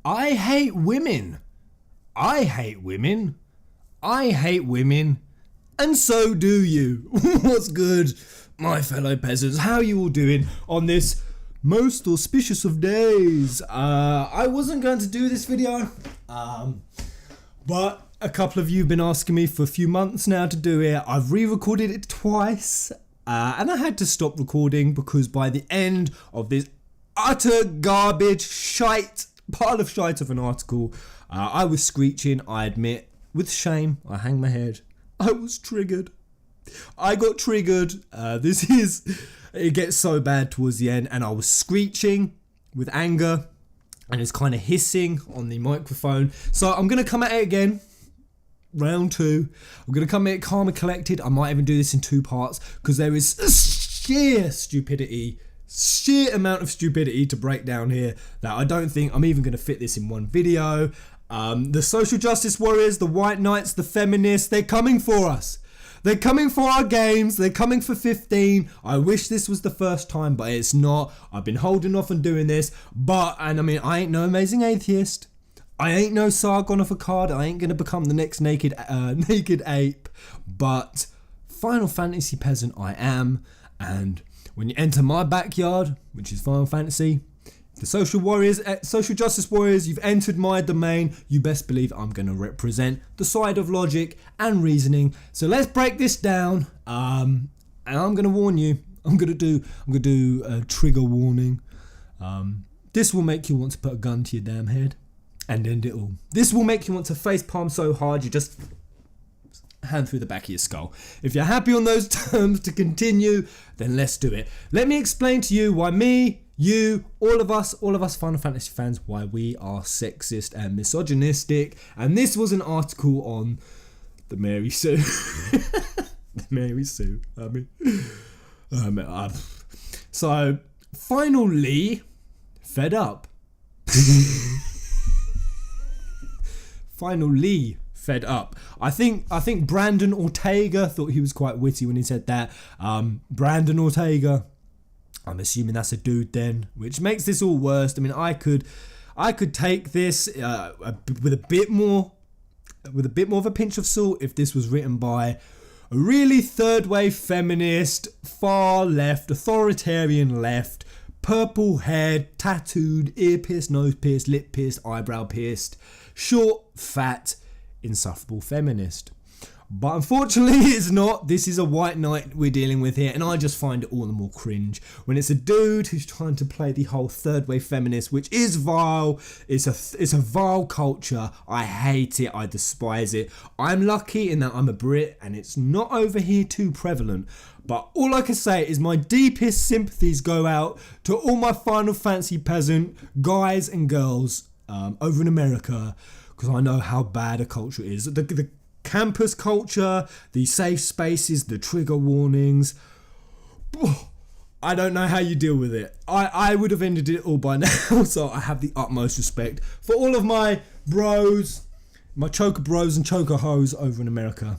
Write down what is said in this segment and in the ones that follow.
I hate women. I hate women. I hate women. And so do you. What's good, my fellow peasants? How are you all doing on this most auspicious of days? I wasn't going to do this video, but a couple of you have been asking me for a few months now to do it. I've re-recorded it twice, and I had to stop recording because by the end of this utter garbage pile of shite of an article, I was screeching. I admit, with shame, I hang my head. I was triggered. I got triggered. It gets so bad towards the end, and I was screeching with anger, and it's kind of hissing on the microphone. So I'm going to come at it again. Round 2. I'm going to come at it calm and collected. I might even do this in 2 parts because there is sheer amount of stupidity to break down here that I don't think I'm even going to fit this in one video. The social justice warriors, the white knights, the feminists, they're coming for us. They're coming for our games. They're coming for 15. I wish this was the first time, but it's not. I've been holding off on doing this, I ain't no amazing atheist. I ain't no sargon of akkad. I ain't going to become the next naked ape, but Final Fantasy peasant I am, and when you enter my backyard, which is Final Fantasy, the social justice warriors, you've entered my domain. You best believe I'm going to represent the side of logic and reasoning. So let's break this down. And I'm going to warn you. I'm going to do a trigger warning. This will make you want to put a gun to your damn head and end it all. This will make you want to face palm so hard you just hand through the back of your skull. If you're happy on those terms to continue, then let's do it. Let me explain to you why me, you, all of us Final Fantasy fans, why we are sexist and misogynistic. And this was an article on the Mary Sue. So finally fed up. Finally fed up. I think Brandon Ortega thought he was quite witty when he said that. Brandon Ortega, I'm assuming that's a dude then, which makes this all worse. I mean, I could take this with a bit more of a pinch of salt if this was written by a really third wave feminist, far left, authoritarian left, purple haired, tattooed, ear pierced, nose pierced, lip pierced, eyebrow pierced, short, fat, insufferable feminist. But unfortunately it's not. This is a white knight we're dealing with here, and I just find it all the more cringe when it's a dude who's trying to play the whole third wave feminist, which is vile. It's a vile culture. I hate it. I despise it. I'm lucky in that I'm a Brit and it's not over here too prevalent. But all I can say is my deepest sympathies go out to all my Final Fantasy peasant guys and girls over in America, because I know how bad a culture is. The campus culture, the safe spaces, the trigger warnings. I don't know how you deal with it. I would have ended it all by now, so I have the utmost respect for all of my bros, my choker bros and choker hoes over in America.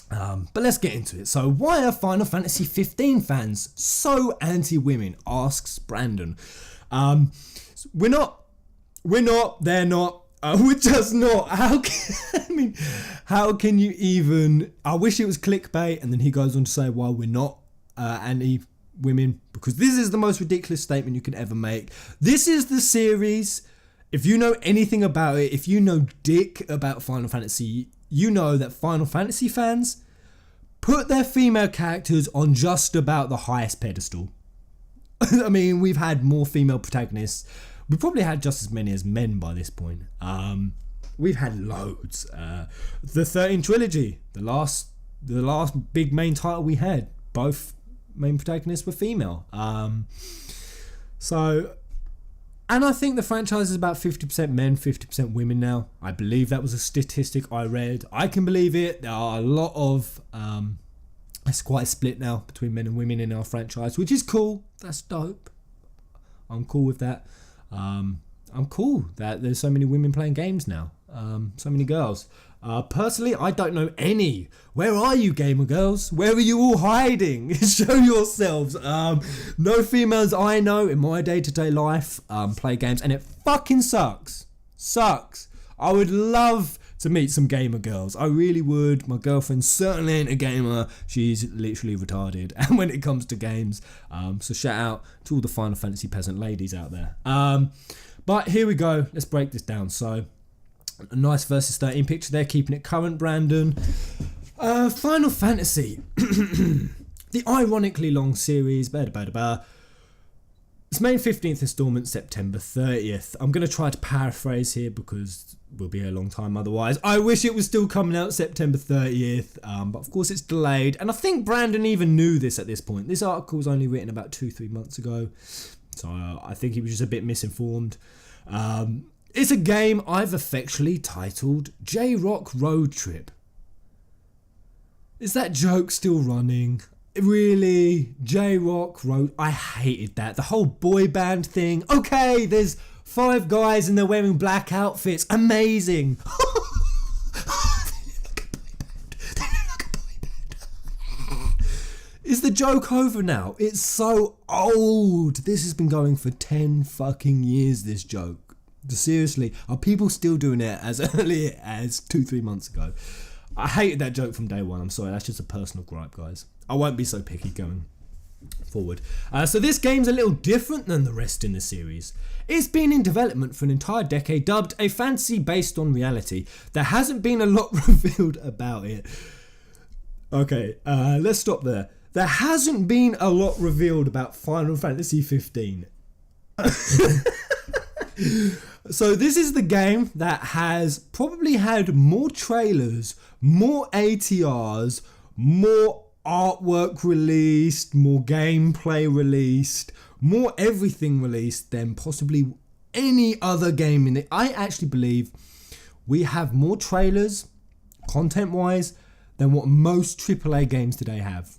But let's get into it. So why are Final Fantasy 15 fans so anti-women, asks Brandon. We're not, they're not. We're just not. How can you even? I wish it was clickbait. And then he goes on to say why we're not anti-women, because this is the most ridiculous statement you could ever make. This is the series. If you know anything about it, if you know dick about Final Fantasy, you know that Final Fantasy fans put their female characters on just about the highest pedestal. I mean, we've had more female protagonists. We probably had just as many as men by this point. We've had loads. The 13 trilogy, the last big main title we had, both main protagonists were female. And I think the franchise is about 50% men, 50% women now. I believe that was a statistic I read. I can believe it. There are a lot of it's quite a split now between men and women in our franchise, which is cool. That's dope. I'm cool with that. I'm cool that there's so many women playing games now. So many girls. Personally, I don't know any. Where are you, gamer girls? Where are you all hiding? Show yourselves. No females I know in my day-to-day life play games, and it fucking sucks. Sucks. I would love to meet some gamer girls. I really would. My girlfriend certainly ain't a gamer. She's literally retarded. And when it comes to games, so shout out to all the Final Fantasy peasant ladies out there. But here we go. Let's break this down. So, a nice versus 13 picture there, keeping it current, Brandon. Final Fantasy. The ironically long series. It's May 15th installment, September 30th. I'm going to try to paraphrase here because we'll be a long time otherwise. I wish it was still coming out September 30th, but of course it's delayed. And I think Brandon even knew this at this point. This article was only written about 2-3 months ago. So I think he was just a bit misinformed. It's a game I've affectionately titled Jrok Road Trip. Is that joke still running? Really? Jrok Road... I hated that. The whole boy band thing. Okay, there's 5 guys and they're wearing black outfits. Amazing. Is the joke over now? It's so old. This has been going for 10 fucking years, this joke. Seriously, are people still doing it as early as 2-3 months ago? I hated that joke from day one. I'm sorry, that's just a personal gripe, guys. I won't be so picky going forward. So this game's a little different than the rest in the series. It's been in development for an entire decade, dubbed a fantasy based on reality. There hasn't been a lot revealed about it. Okay, let's stop there. There hasn't been a lot revealed about Final Fantasy 15. So this is the game that has probably had more trailers, more ATRs, more artwork released, more gameplay released, more everything released than possibly any other game in it. I actually believe we have more trailers, content-wise, than what most AAA games today have.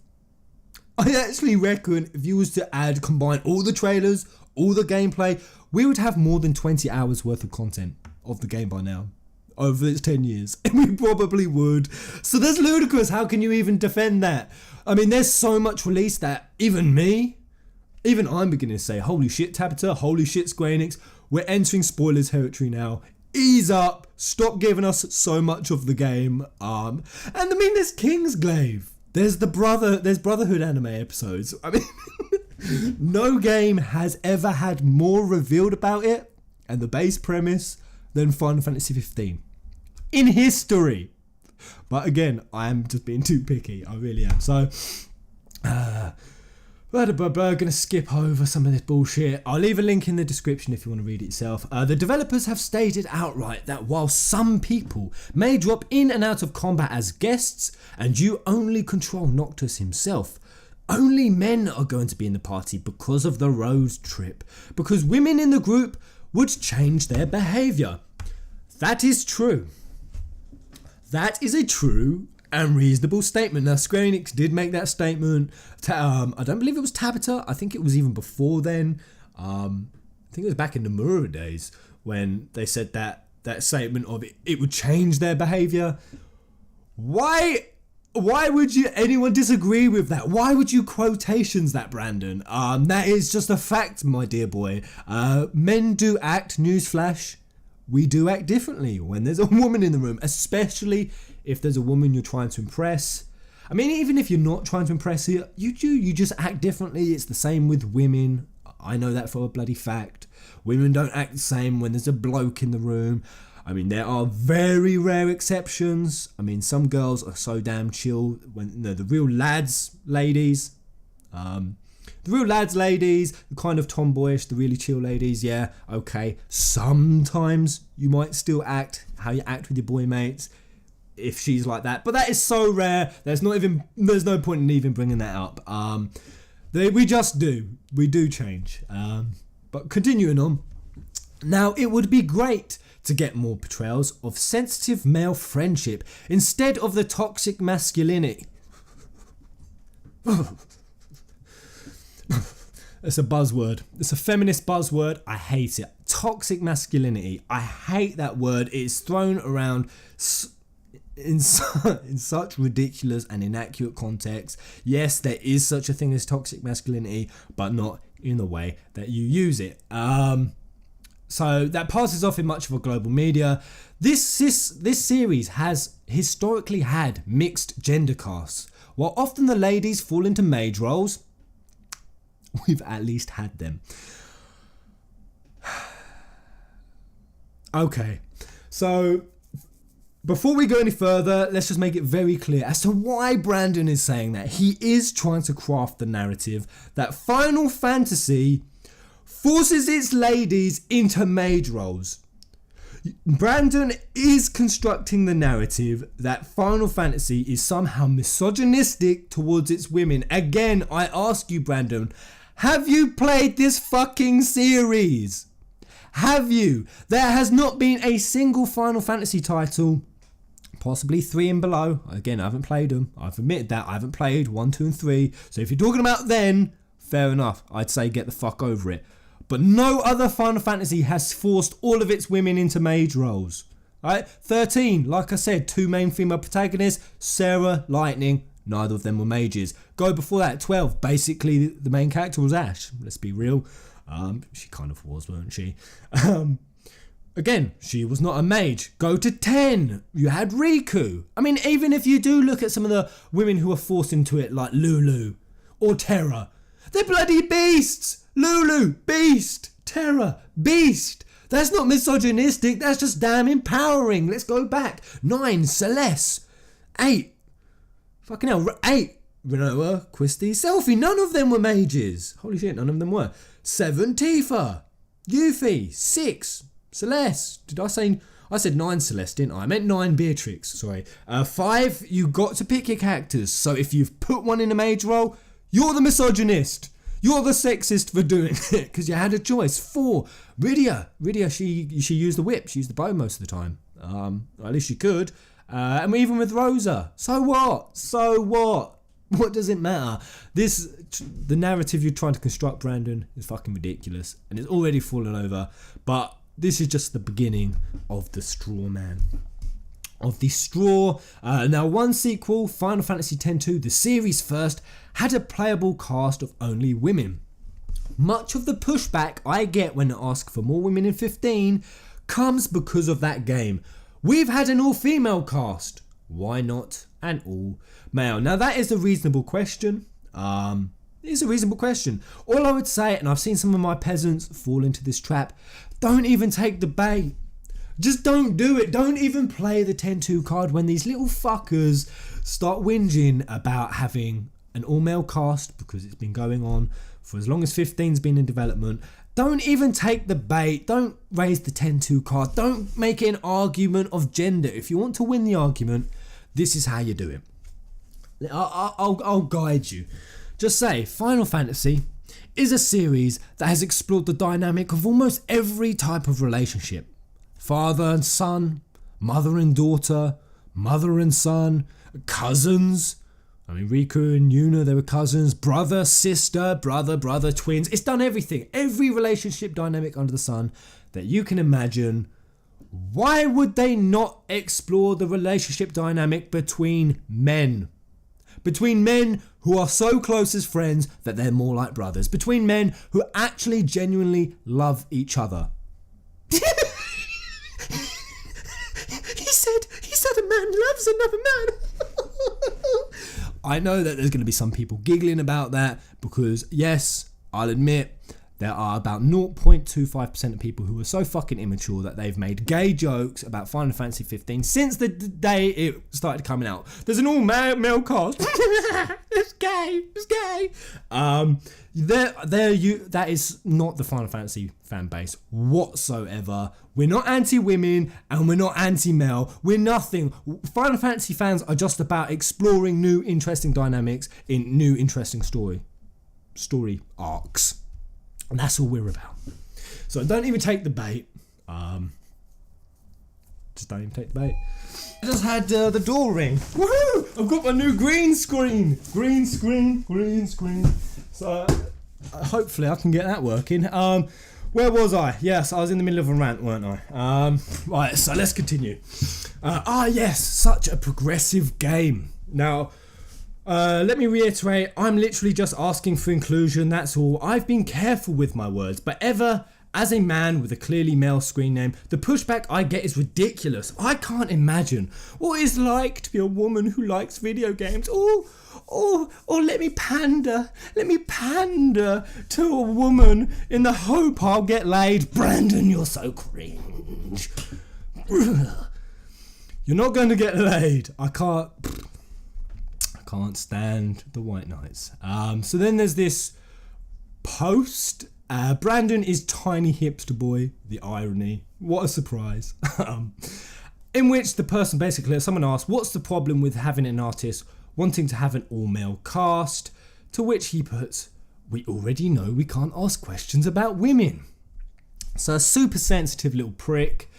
I actually reckon if you was to combine all the trailers, all the gameplay, we would have more than 20 hours worth of content of the game by now. Over its 10 years. We probably would. So that's ludicrous. How can you even defend that? I mean, there's so much released that even I'm beginning to say, holy shit, Tabata, holy shit, Square Enix, we're entering spoilers territory now. Ease up. Stop giving us so much of the game. And I mean, there's Kingsglaive. There's Brotherhood anime episodes. I mean, no game has ever had more revealed about it and the base premise than Final Fantasy 15 in history. But again, I am just being too picky. I really am. So, gonna skip over some of this bullshit. I'll leave a link in the description if you want to read it yourself. The developers have stated outright that while some people may drop in and out of combat as guests, and you only control Noctis himself, only men are going to be in the party because of the road trip. Because women in the group would change their behaviour. That is true. That is a true and reasonable statement. Now, Square Enix did make that statement. I don't believe it was Tabata. I think it was even before then. I think it was back in the Nomura days when they said that statement of it would change their behaviour. Why would anyone disagree with that? Why would you quotations that, Brandon? That is just a fact, my dear boy. Men do act, newsflash. We do act differently when there's a woman in the room, especially if there's a woman you're trying to impress. I mean, even if you're not trying to impress her, you just act differently. It's the same with women. I know that for a bloody fact. Women don't act the same when there's a bloke in the room. I mean, there are very rare exceptions. I mean, some girls are so damn chill when the real lads, ladies, the kind of tomboyish, the really chill ladies, yeah, okay. Sometimes you might still act how you act with your boy mates if she's like that, but that is so rare. There's no point in even bringing that up. We do change. But continuing on, now it would be great to get more portrayals of sensitive male friendship instead of the toxic masculinity. It's a buzzword. It's a feminist buzzword. I hate it. Toxic masculinity. I hate that word. It's thrown around in such ridiculous and inaccurate context. Yes, there is such a thing as toxic masculinity, but not in the way that you use it. So that passes off in much of a global media. This series has historically had mixed gender casts. While often the ladies fall into mage roles, we've at least had them. Okay, so before we go any further, let's just make it very clear as to why Brandon is saying that. He is trying to craft the narrative that Final Fantasy forces its ladies into mage roles. Brandon is constructing the narrative that Final Fantasy is somehow misogynistic towards its women. Again, I ask you, Brandon, have you played this fucking series? Have you? There has not been a single Final Fantasy title, possibly 3 and below. Again, I haven't played them. I've admitted that. I haven't played 1, 2 and 3. So if you're talking about then, fair enough. I'd say get the fuck over it. But no other Final Fantasy has forced all of its women into mage roles. Right? 13, like I said, 2 main female protagonists, Sarah, Lightning, neither of them were mages. Go before that, 12, basically the main character was Ash, let's be real. She kind of was, weren't she? Again, she was not a mage. Go to 10, you had Riku. I mean, even if you do look at some of the women who are forced into it, like Lulu or Terra, they're bloody beasts. Lulu, beast. Terra, beast. That's not misogynistic, that's just damn empowering. Let's go back. 9, Celeste. 8, fucking hell, 8, Rinoa, Quisty, Selfie. None of them were mages. Holy shit, none of them were. 7, Tifa. Yuffie. 6, Celeste. I said 9 Celeste, didn't I? I meant 9 Beatrix, sorry. 5, you got to pick your characters. So if you've put one in a mage role, you're the misogynist. You're the sexist for doing it because you had a choice. 4, Rydia. Rydia, she used the whip. She used the bow most of the time. At least she could. And even with Rosa. So what? So what? What does it matter? The narrative you're trying to construct, Brandon, is fucking ridiculous. And it's already fallen over. But this is just the beginning of the straw man. Of the straw. Now, one sequel, Final Fantasy X-2, the series first, had a playable cast of only women. Much of the pushback I get when I ask for more women in 15 comes because of that game. We've had an all-female cast. Why not an all-male? Now, that is a reasonable question. It is a reasonable question. All I would say, and I've seen some of my peasants fall into this trap, don't even take the bait. Just don't do it. Don't even play the 10-2 card when these little fuckers start whinging about having an all-male cast because it's been going on for as long as 15's been in development. Don't even take the bait. Don't raise the 10-2 card. Don't make it an argument of gender. If you want to win the argument, this is how you do it. I'll guide you. Just say Final Fantasy is a series that has explored the dynamic of almost every type of relationship. Father and son, mother and daughter, mother and son, cousins. I mean, Riku and Yuna, they were cousins. Brother, sister, brother, twins. It's done everything. Every relationship dynamic under the sun that you can imagine. Why would they not explore the relationship dynamic between men? Between men who are so close as friends that they're more like brothers. Between men who actually genuinely love each other. He said a man loves another man. I know that there's going to be some people giggling about that because, yes, I'll admit there are about 0.25% of people who are so fucking immature that they've made gay jokes about Final Fantasy 15 since the day it started coming out. There's an all-male cast. It's gay. That is not the Final Fantasy fan base whatsoever. We're not anti-women and we're not anti-male. We're nothing. Final Fantasy fans are just about exploring new interesting dynamics in new interesting story arcs. And that's all we're about. So don't even take the bait. Just don't even take the bait. I just had the door ring. Woohoo! I've got my new green screen. Green screen. So hopefully I can get that working. Where was I? Yes, I was in the middle of a rant, weren't I? Right, so let's continue. Yes, such a progressive game. Now, let me reiterate, I'm literally just asking for inclusion, that's all. I've been careful with my words, but ever As a man with a clearly male screen name, the pushback I get is ridiculous. I can't imagine what it's like to be a woman who likes video games. Or let me pander to a woman in the hope I'll get laid. Brandon, you're so cringe. You're not going to get laid. I can't stand the white knights. So then there's this post. Brandon is tiny hipster boy. The irony. What a surprise. In which the person basically, someone asked, what's the problem with having an artist wanting to have an all-male cast? To which he puts, we already know we can't ask questions about women. So a super sensitive little prick.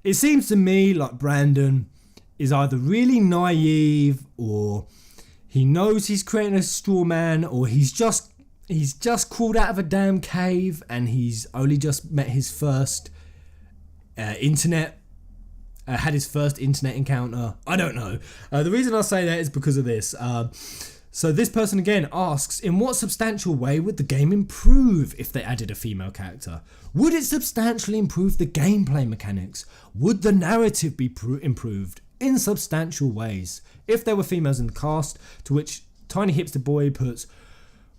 It seems to me like Brandon is either really naive, or he knows he's creating a straw man, or he's just crawled out of a damn cave and he's only just met his first internet encounter. I don't know. The reason I say that is because of this. So this person again asks, in what substantial way would the game improve if they added a female character? Would it substantially improve the gameplay mechanics? Would the narrative be improved in substantial ways if there were females in the cast? To which Tiny Hipster Boy puts,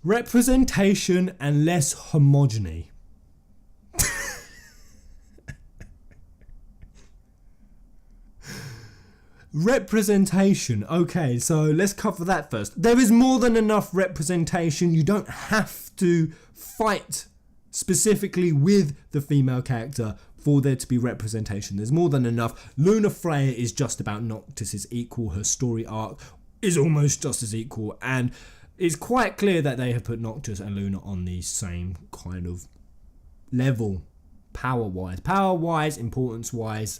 representation and less homogeny. Representation. Okay, so let's cover that first. There is more than enough representation. You don't have to fight specifically with the female character for there to be representation. There's more than enough. Luna Freya is just about Noctis's equal. Her story arc is almost just as equal, and it's quite clear that they have put Noctis and Luna on the same kind of level, power-wise, importance-wise,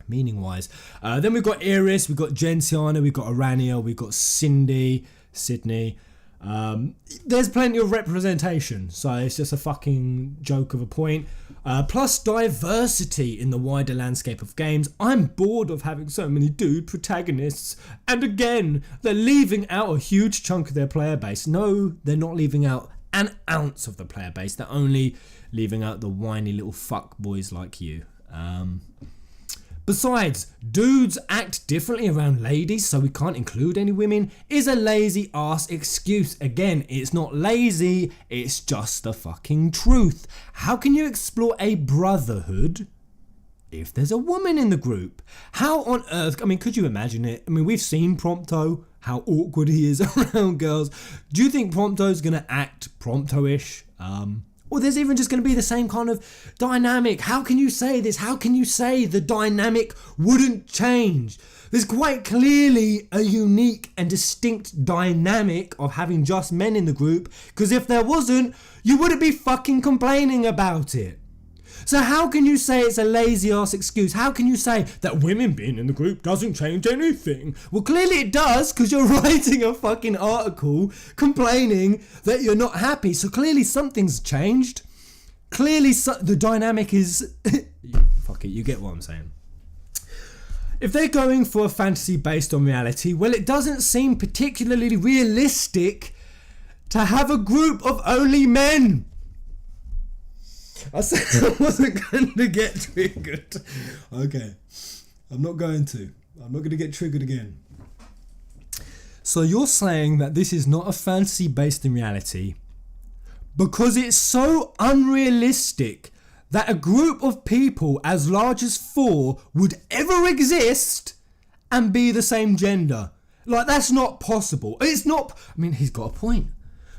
meaning-wise. Then we've got Iris, we've got Gentiana, we've got Arania, we've got Sydney. There's plenty of representation, so it's just a fucking joke of a point. Plus diversity in the wider landscape of games. I'm bored of having so many dude protagonists, and again, they're leaving out a huge chunk of their player base. No, they're not leaving out an ounce of the player base. They're only leaving out the whiny little fuck boys like you. Besides, dudes act differently around ladies, so we can't include any women, is a lazy ass excuse. Again, it's not lazy, it's just the fucking truth. How can you explore a brotherhood if there's a woman in the group? How on earth, I mean, could you imagine it? I mean, we've seen Prompto, how awkward he is around girls. Do you think Prompto's gonna act Prompto-ish? Or there's even just going to be the same kind of dynamic. How can you say this? How can you say the dynamic wouldn't change? There's quite clearly a unique and distinct dynamic of having just men in the group, because if there wasn't, you wouldn't be fucking complaining about it. So how can you say it's a lazy ass excuse? How can you say that women being in the group doesn't change anything? Well, clearly it does, because you're writing a fucking article complaining that you're not happy. So clearly something's changed. Clearly the dynamic is... Fuck it, you get what I'm saying. If they're going for a fantasy based on reality, well, it doesn't seem particularly realistic to have a group of only men. I said I wasn't going to get triggered. Okay. I'm not going to get triggered again. So you're saying that this is not a fantasy based in reality because it's so unrealistic that a group of people as large as 4 would ever exist and be the same gender. Like, that's not possible. It's not... I mean, he's got a point.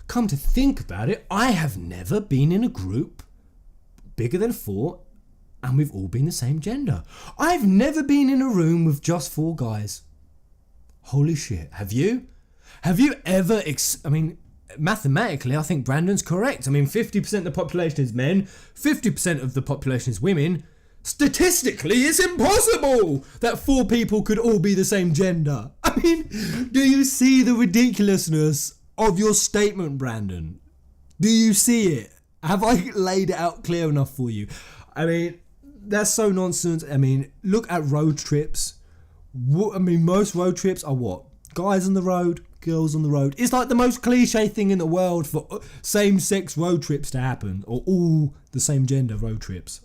Come to think about it, I have never been in a group bigger than 4 and we've all been the same gender. I've never been in a room with just 4 guys. Holy shit. Have you? Have you ever... I mean, mathematically, I think Brandon's correct. I mean, 50% of the population is men, 50% of the population is women. Statistically, it's impossible that 4 people could all be the same gender. I mean, do you see the ridiculousness of your statement, Brandon? Do you see it? Have I laid it out clear enough for you? I mean, that's so nonsense. I mean, look at road trips. I mean, most road trips are what? Guys on the road, girls on the road. It's like the most cliche thing in the world for same-sex road trips to happen, or all the same gender road trips.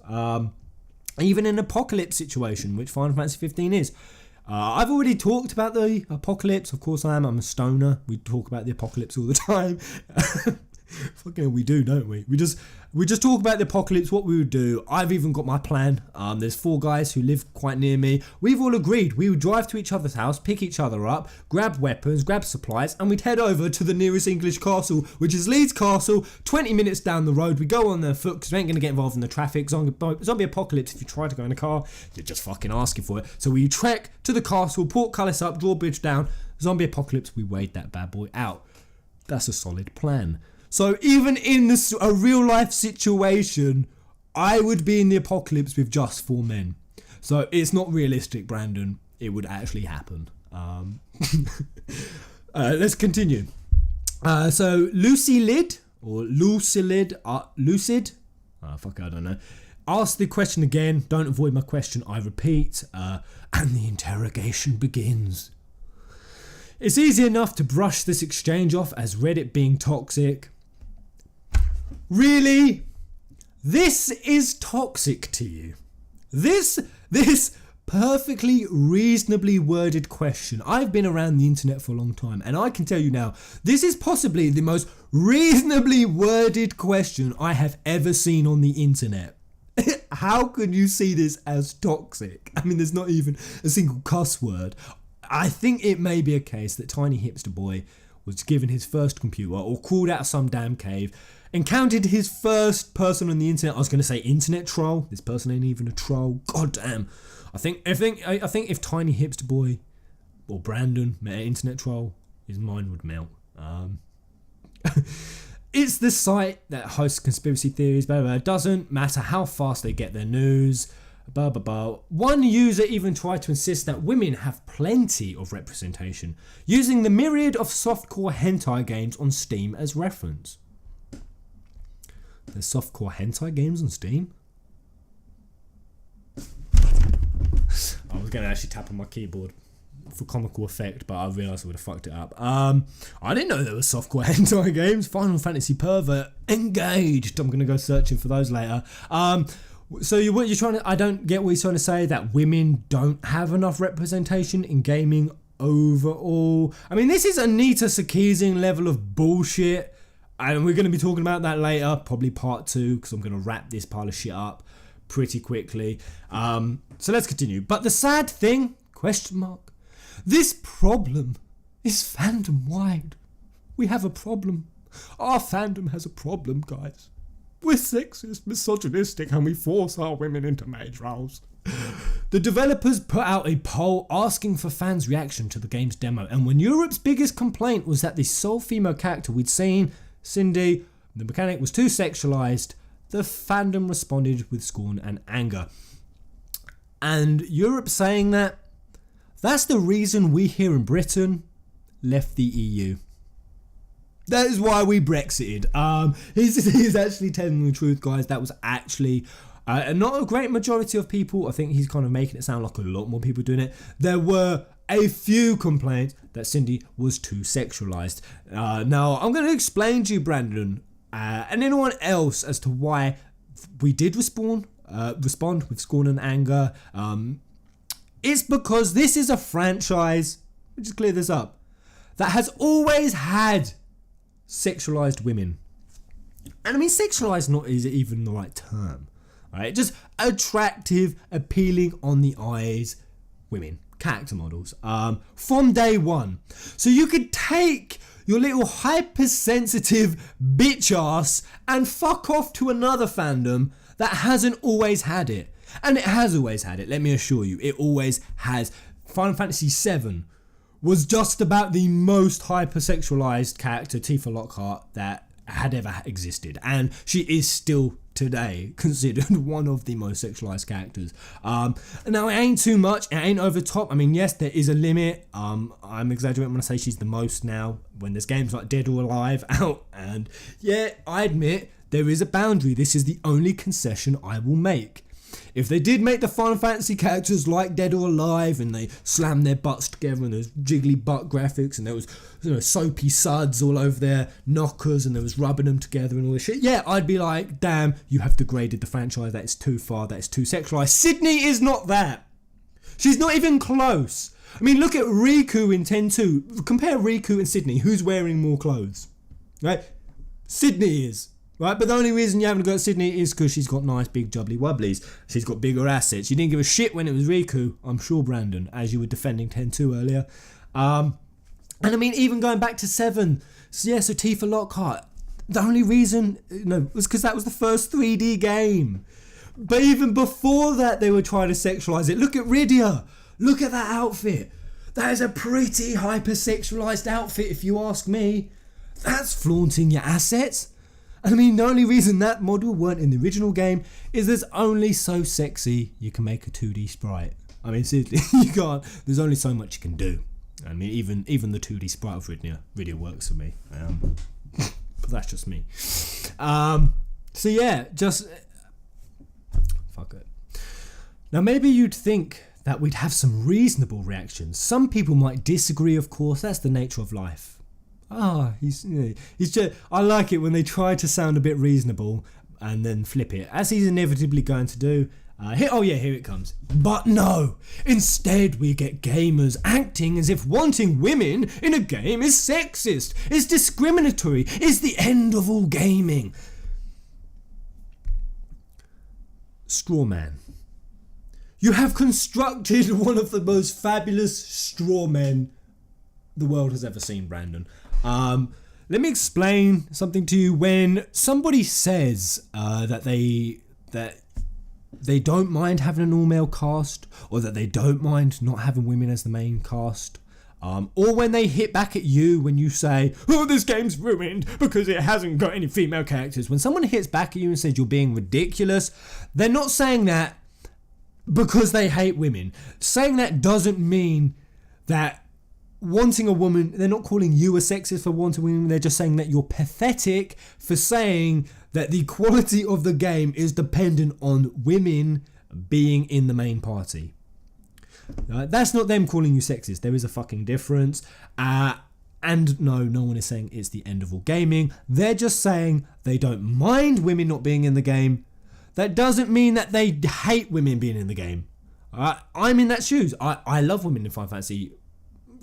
Even in an apocalypse situation, which Final Fantasy 15 is. I've already talked about the apocalypse. Of course I am. I'm a stoner. We talk about the apocalypse all the time. Fucking hell, we do, don't we? We just talk about the apocalypse, what we would do. I've even got my plan. There's 4 guys who live quite near me. We've all agreed we would drive to each other's house, pick each other up, grab weapons, grab supplies, and we'd head over to the nearest English castle, which is Leeds Castle, 20 minutes down the road. We go on there foot because we ain't going to get involved in the traffic. Zombie apocalypse, if you try to go in a car, you're just fucking asking for it. So we trek to the castle, portcullis up, drawbridge down. Zombie apocalypse, we wade that bad boy out. That's a solid plan. So even in a real life situation, I would be in the apocalypse with just 4 men. So it's not realistic, Brandon. It would actually happen. Let's continue. So Lucid, I don't know. Ask the question again. Don't avoid my question. I repeat. And the interrogation begins. It's easy enough to brush this exchange off as Reddit being toxic. Really? This is toxic to you? This perfectly reasonably worded question. I've been around the internet for a long time, and I can tell you now, this is possibly the most reasonably worded question I have ever seen on the internet. How can you see this as toxic? I mean, there's not even a single cuss word. I think it may be a case that Tiny Hipster Boy was given his first computer or crawled out of some damn cave, encountered his first person on the internet. I was going to say internet troll. This person ain't even a troll. God damn. I think if Tiny Hipster Boy or Brandon met an internet troll, his mind would melt. It's the site that hosts conspiracy theories, blah, blah, blah. It doesn't matter how fast they get their news. Blah, blah, blah. One user even tried to insist that women have plenty of representation, using the myriad of softcore hentai games on Steam as reference. There's softcore hentai games on Steam? I was going to actually tap on my keyboard for comical effect, but I realised I would have fucked it up. I didn't know there were softcore hentai games. Final Fantasy pervert engaged. I'm going to go searching for those later. So what you're trying to, I don't get what you're trying to say, that women don't have enough representation in gaming overall. I mean, this is Anita Sarkeesian level of bullshit, and we're going to be talking about that later, probably part 2, because I'm going to wrap this pile of shit up pretty quickly. So let's continue. But the sad thing, question mark, this problem is fandom wide. We have a problem. Our fandom has a problem, guys. We're sexist, misogynistic, and we force our women into mage roles. The developers put out a poll asking for fans' reaction to the game's demo, and when Europe's biggest complaint was that the sole female character we'd seen, Cindy, the mechanic, was too sexualized, the fandom responded with scorn and anger. And Europe saying that that's the reason we here in Britain left the EU. That is why we Brexited. He's actually telling the truth, guys. That was actually not a great majority of people. I think he's kind of making it sound like a lot more people doing it. There were a few complaints that Cindy was too sexualized. Now, I'm going to explain to you, Brandon, and anyone else, as to why we did respond with scorn and anger. It's because this is a franchise, we'll just clear this up, that has always had sexualized women. And I mean, sexualized not is even the right term, right? Just attractive, appealing on the eyes women, character models, from day one. So you could take your little hypersensitive bitch ass and fuck off to another fandom that hasn't always had it. And it has always had it, let me assure you. It always has. Final Fantasy VII was just about the most hypersexualized character, TIFA Lockhart, that had ever existed. And she is still today considered one of the most sexualized characters. Now, it ain't too much. It ain't over top. I mean, yes, there is a limit. I'm exaggerating when I say she's the most now, when there's games like Dead or Alive out. And yeah, I admit, there is a boundary. This is the only concession I will make. if they did make the Final Fantasy characters like Dead or Alive and they slammed their butts together and there was jiggly butt graphics and there was, you know, soapy suds all over their knockers and there was rubbing them together and all this shit, yeah, I'd be like, damn, you have degraded the franchise, that is too far, that is too sexualized. Sydney is not that. She's not even close. I mean, look at Riku in 10-2. Compare Riku and Sydney. Who's wearing more clothes? Right? Sydney is. Right? But the only reason you haven't got Sydney is because she's got nice big jubbly wubblies. She's got bigger assets. You didn't give a shit when it was Riku. I'm sure, Brandon, as you were defending 10-2 earlier. And I mean, even going back to 7. So yeah, so Tifa Lockhart. The only reason, was because that was the first 3D game. But even before that, they were trying to sexualize it. Look at Rydia. Look at that outfit. That is a pretty hyper-sexualized outfit, if you ask me. That's flaunting your assets. I mean, the only reason that model weren't in the original game is there's only so sexy you can make a 2D sprite. I mean, seriously, you can't. There's only so much you can do. I mean, even the 2D sprite of Rydia works for me. But that's just me. So yeah, just... fuck it. Now, maybe you'd think that we'd have some reasonable reactions. Some people might disagree, of course. That's the nature of life. He's just... I like it when they try to sound a bit reasonable and then flip it, as he's inevitably going to do. Here it comes. But no, instead we get gamers acting as if wanting women in a game is sexist, is discriminatory, is the end of all gaming. Strawman. You have constructed one of the most fabulous strawmen the world has ever seen, Brandon. Let me explain something to you. When somebody says that they don't mind having an all-male cast, or that they don't mind not having women as the main cast, or when they hit back at you when you say, oh, this game's ruined because it hasn't got any female characters. When someone hits back at you and says you're being ridiculous, they're not saying that because they hate women. Saying that doesn't mean that wanting a woman, they're not calling you a sexist for wanting women, they're just saying that you're pathetic for saying that the quality of the game is dependent on women being in the main party. That's not them calling you sexist. There is a fucking difference. And no one is saying it's the end of all gaming. They're just saying they don't mind women not being in the game. That doesn't mean that they hate women being in the game. I'm in that shoes. I love women in Final Fantasy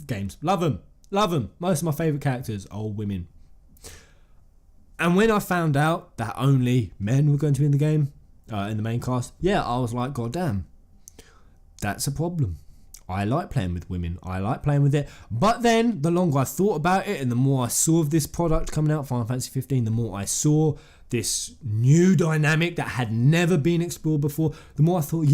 games. Love them. Most of my favourite characters are all women. And when I found out that only men were going to be in the game, in the main cast, yeah, I was like, God damn, that's a problem. I like playing with women. I like playing with it. But then, the longer I thought about it and the more I saw of this product coming out, Final Fantasy 15, the more I saw this new dynamic that had never been explored before, the more I thought,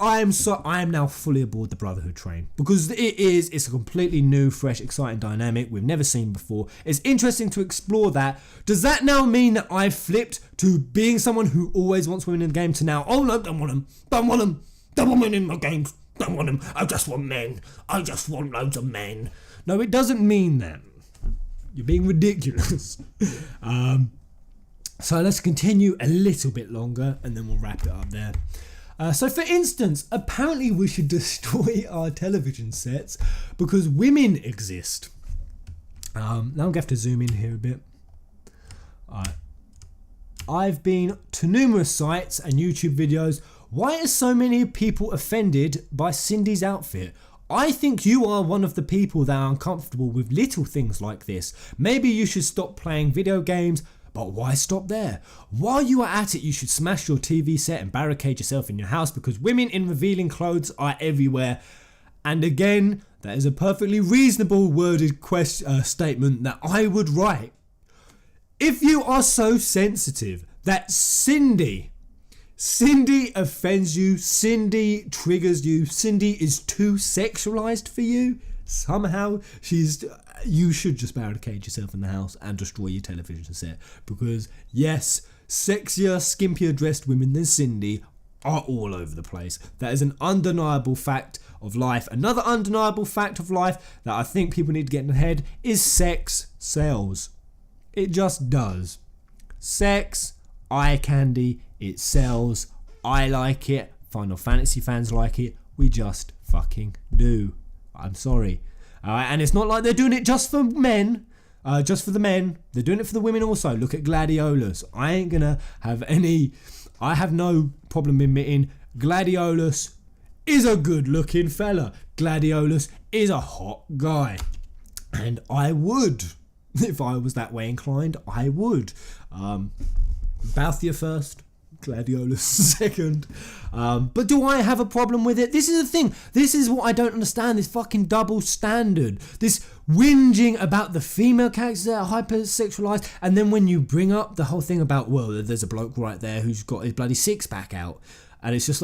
I am now fully aboard the Brotherhood train, because it's a completely new, fresh, exciting dynamic we've never seen before. It's interesting to explore that. Does that now mean that I've flipped to being someone who always wants women in the game to now, oh no, don't want them, don't want women in my games, don't want them, I just want men, I just want loads of men. No, it doesn't mean that. You're being ridiculous. So let's continue a little bit longer and then we'll wrap it up there. So for instance, apparently we should destroy our television sets because women exist. Now I'm going to have to zoom in here a bit. I've been to numerous sites and YouTube videos. Why are so many people offended by Cindy's outfit? I think you are one of the people that are uncomfortable with little things like this. Maybe you should stop playing video games. But why stop there? While you are at it, you should smash your TV set and barricade yourself in your house, because women in revealing clothes are everywhere. And again, that is a perfectly reasonable worded statement that I would write. If you are so sensitive that Cindy offends you, Cindy triggers you, Cindy is too sexualized for you, somehow you should just barricade yourself in the house and destroy your television set, because yes, sexier, skimpier dressed women than Cindy are all over the place. That is an undeniable fact of life. Another undeniable fact of life that I think people need to get in their head is sex sells. It just does. Sex eye candy, it sells, I like it, Final Fantasy fans like it, we just fucking do. I'm sorry. And it's not like they're doing it just for men, just for the men, they're doing it for the women also. Look at Gladiolus. I have no problem admitting Gladiolus is a good looking fella. Gladiolus is a hot guy. And I would, if I was that way inclined, I would. Balthier first, Gladiolus second. But do I have a problem with it? This is the thing. This is what I don't understand. This fucking double standard. This whinging about the female characters that are hypersexualized, and then when you bring up the whole thing about, well, there's a bloke right there who's got his bloody six-pack out, and it's just,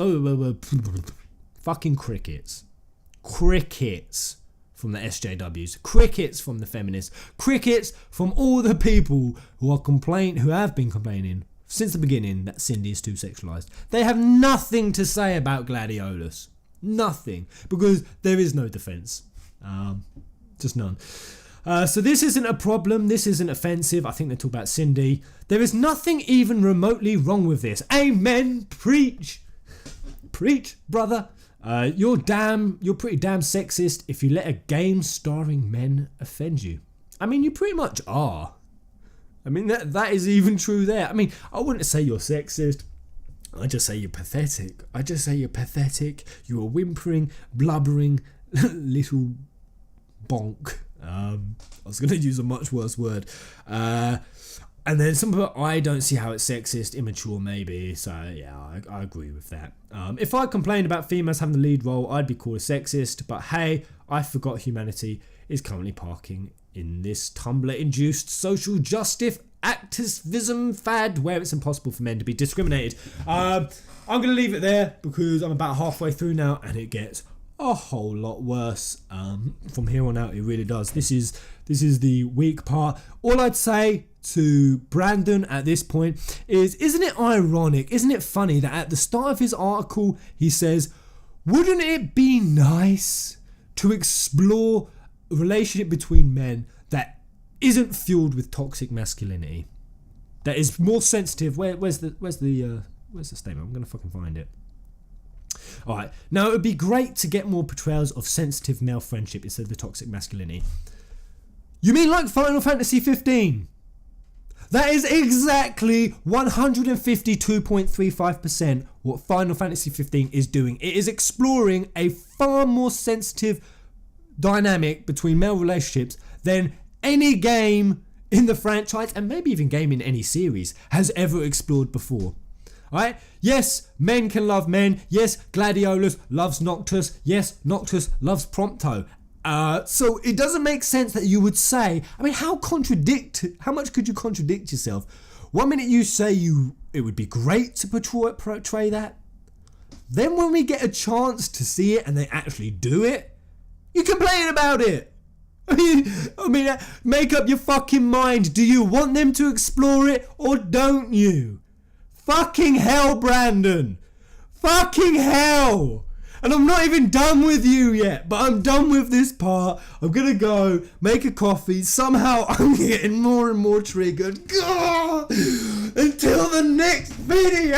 fucking crickets. Crickets from the SJWs. Crickets from the feminists. Crickets from all the people who have been complaining since the beginning that Cindy is too sexualized. They have nothing to say about Gladiolus. Nothing. Because there is no defense. Just none. So this isn't a problem. This isn't offensive. I think they talk about Cindy. There is nothing even remotely wrong with this. Amen. Preach. Preach, brother. You're pretty damn sexist if you let a game starring men offend you. I mean, you pretty much are. I mean, that is even true there. I mean, I wouldn't say you're sexist. I just say you're pathetic. You're a whimpering, blubbering little bonk. I was going to use a much worse word. And then some people, I don't see how it's sexist, immature maybe. So yeah, I agree with that. If I complained about females having the lead role, I'd be called a sexist. But hey, I forgot humanity is currently parking in this Tumblr-induced social justice activism fad where it's impossible for men to be discriminated. I'm going to leave it there because I'm about halfway through now and it gets a whole lot worse. From here on out, it really does. This is the weak part. All I'd say to Brandon at this point is, isn't it ironic, isn't it funny that at the start of his article he says, wouldn't it be nice to explore a relationship between men that isn't fueled with toxic masculinity, that is more sensitive? Where's the statement? I'm gonna fucking find it. Alright, now it would be great to get more portrayals of sensitive male friendship instead of the toxic masculinity. You mean like Final Fantasy 15? That is exactly 152.35% what Final Fantasy 15 is doing. It is exploring a far more sensitive dynamic between male relationships than any game in the franchise, and maybe even game in any series, has ever explored before. Alright? Yes, men can love men. Yes, Gladiolus loves Noctis. Yes, Noctis loves Prompto. So it doesn't make sense that you would say, I mean, how much could you contradict yourself? One minute you say it would be great to portray that. Then when we get a chance to see it and they actually do it, you complain about it. I mean, make up your fucking mind. Do you want them to explore it or don't you? Fucking hell, Brandon. Fucking hell. And I'm not even done with you yet, but I'm done with this part. I'm gonna go make a coffee. Somehow I'm getting more and more triggered. Until the next video.